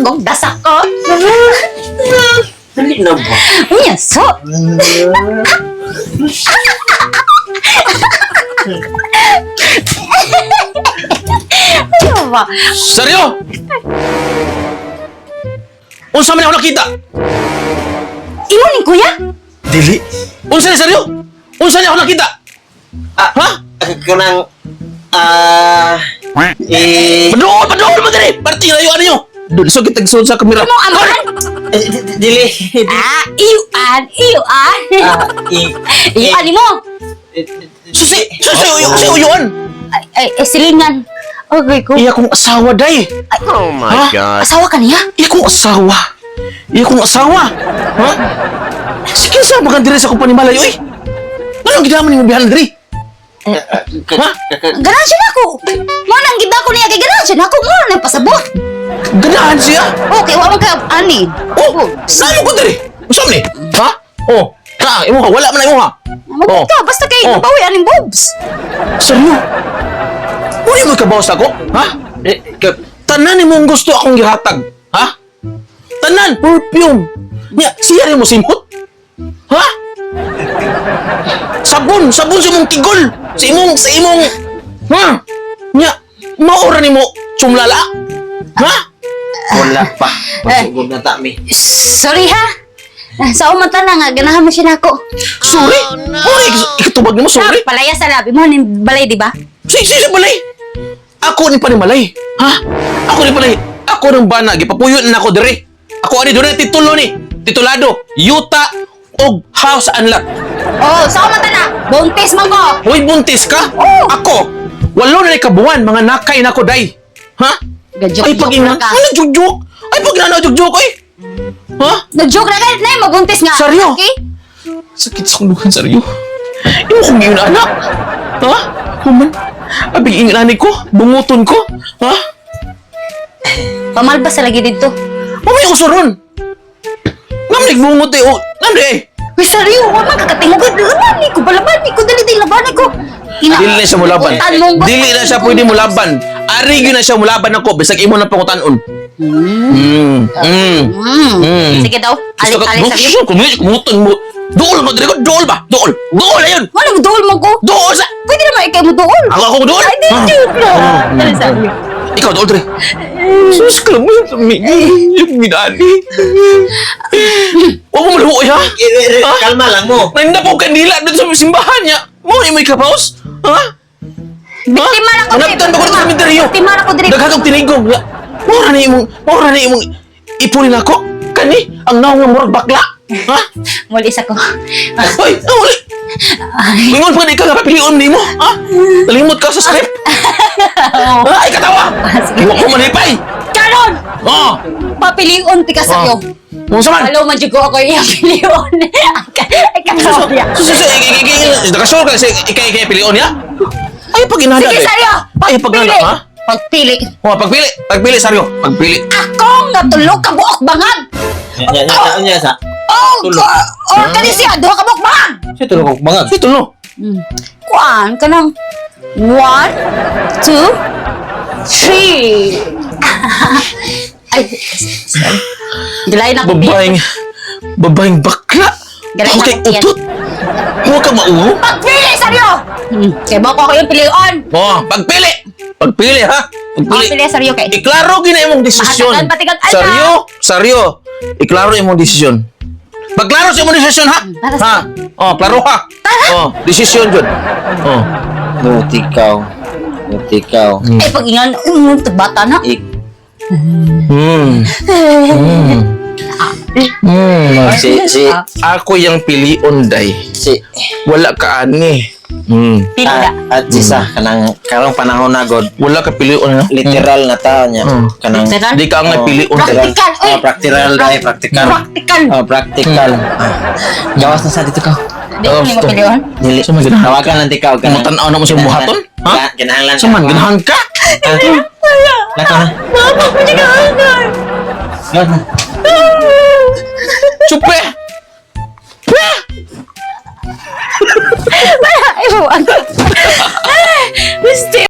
mong dasak ko. Dali na ba? Unya, so. Ano ba? Seryo? Unsa man ako nakita? Imo ni kuya? Dili. Unsa ni seryo? Unsa ni ako nakita? Ha? Kanang, Padool mo diri. Parti na ano nyo. Doon, so kitag sa kamera. Imo amahan? dili. Iyuan. Iyuan mo. Susi uyuan. Ay, silingan. Okay ko. Iya kong asawa, day. Oh my God. Asawa ka niya? Iya kong asawa. Ha? Sige, sa magan diri sa kumpanya malayo, eh. Anong gidaman yung bihan diri? Ha? Ganahan siya na ako. Manang gida ko niya kay ganahan siya na ako. Muna na pasabot. Ganahan siya? Okay, wala ka ani. Oh, saan ko diri? Usam ni? Ha? Oh, imo ka, wala man na imo ha. Mabot ka, basta kay Oh. nabawi aning bobs. Seryo? Uli mo ikabawas ako? Ha? Tanan mo ang gusto akong gihatag. Ha? Tanan, perfume. Nya, siya rin mo simot? Ha? Sabon sa imong tigol. Sa imong, ha? Nya, maura ni mo sumlala? Ha? Wala pa. Masugod na tami. Sorry ha. Sa umata na nga, ganahan mo siya na ako. Sorry? Oh, ikatubag ni mo, sorry? Palaya sa labi mo, ning balay, di ba? Sige, balay. Ako ni panimalay. Ha? Ako ni palay. Ako ng bana. Gipapuyo na ako dire. Ako ani doon titulo ni. Titulado. Yuta og house unlock. Oh, sa umata na. Buntis mo ko. Hoy, buntis ka? Oo. Ako. Walo na kabuan. Mga nakay na ko, day. Ha? Ay, pag ina. ka. Ay, nagjugjug. Ay, pag ina nagjugjug, ay. Ha? Nag-joke na kayo na mabuntis nga. Seryo? Okay? Sakit sa kuluhan, seryo. Imo kong yun, anak. Ha? Kuman. Abig ingin ko. Bunguton ko. Ha? Pamalbas sa lagi dito. Mamay usuron. Ngamlig bungot eh. Ngamlig eh. Uy, saryo, wala kakatingog. Laban ko, balaban ko, dali laban ko. Dili na siya mulaban. Utan mong gusto. Dili na siya pwede mulaban. Ari yun na siya mulaban ako. Bisag imo na pangutan-on. Sige daw, alik-alik saryo. Kumutan mo. Dool mo. Dool ba? Dool. Dool na yun. Wala mo dool mo ko. Dool sa... Pwede naman ikay mo dool. Ako dool? Ay, di joke lang. Dali saryo. Ikaw dool, Dre. Sus ka mo yung minani. Huwag mo maluho, ha? Kalma lang mo. Nanda po kandila doon sa simbahan niya. Mo ni may kapaos? Ha? Biktima na ko. Hanaptan ba ko sa cementerio? Biktima na ko dire. Daghang tinigong. Mura na imong ipunin ako. Kani, ang naong nga murag bakla. Ha? Mulis ako. Hoy, uli. Mingon pa di ka napilion ni mo. Ha? Nalimot ka sa script. Ay, katawa. Iwa ko manipay. Karon! Oh. Papilion ti ka saryo. Kung saman. Hello, majugo ako yung pilion. Ay, kakawya. Nakasure ka kasi ikay pilion ya? Ay, pag inanda. Sige, saryo! Ay, pag inanda, ha? Pagpili. Oh, pagpili, Saryo. Pagpili. Ako nga tulog ka buok bangag. Nya sa. Oh, Tulog. kani siya, duha ka buok bangag. Siya tulog ko bangag. Ito, no? Kuan ka ng 1, 2, 3. Ay, gilay na ko. Babaeng bakla. Galing Ako kay na ko yan. utot. Huwag ka mauho. Pagpili, saryo! Kaya ba ko yung pilion? Oh, pagpili. Pagpili, ha? Pagpili, saryo kay. Iklaro gina imong desisyon. Mahatagan, patigag, ala. Saryo. Iklaro imong desisyon. Pagklaro sa imong desisyon, ha? Para Ha? Oh, klaro ha. Oh, desisyon jud. Oh. Nutikaw. Eh, pag ingan, tagbata na. Si Ako yung pilion, day. Wala ka ani. Pili na. at sisa kanang karong panahon na god Wala ka pilion, ha? literal na ta niya kanang Literal? Di ka nga pilion. Practical, oy. practical practical Practical. practical gawas na sa dito ka Di ko ni mapilion. dili tawagan lang ikaw kanang Matanaw na mo sa buhaton? Ha? kinahanglan Saman, ganahan ka? lako na Mama ko di ka gawas na Supe! Ay, buwan. Steve.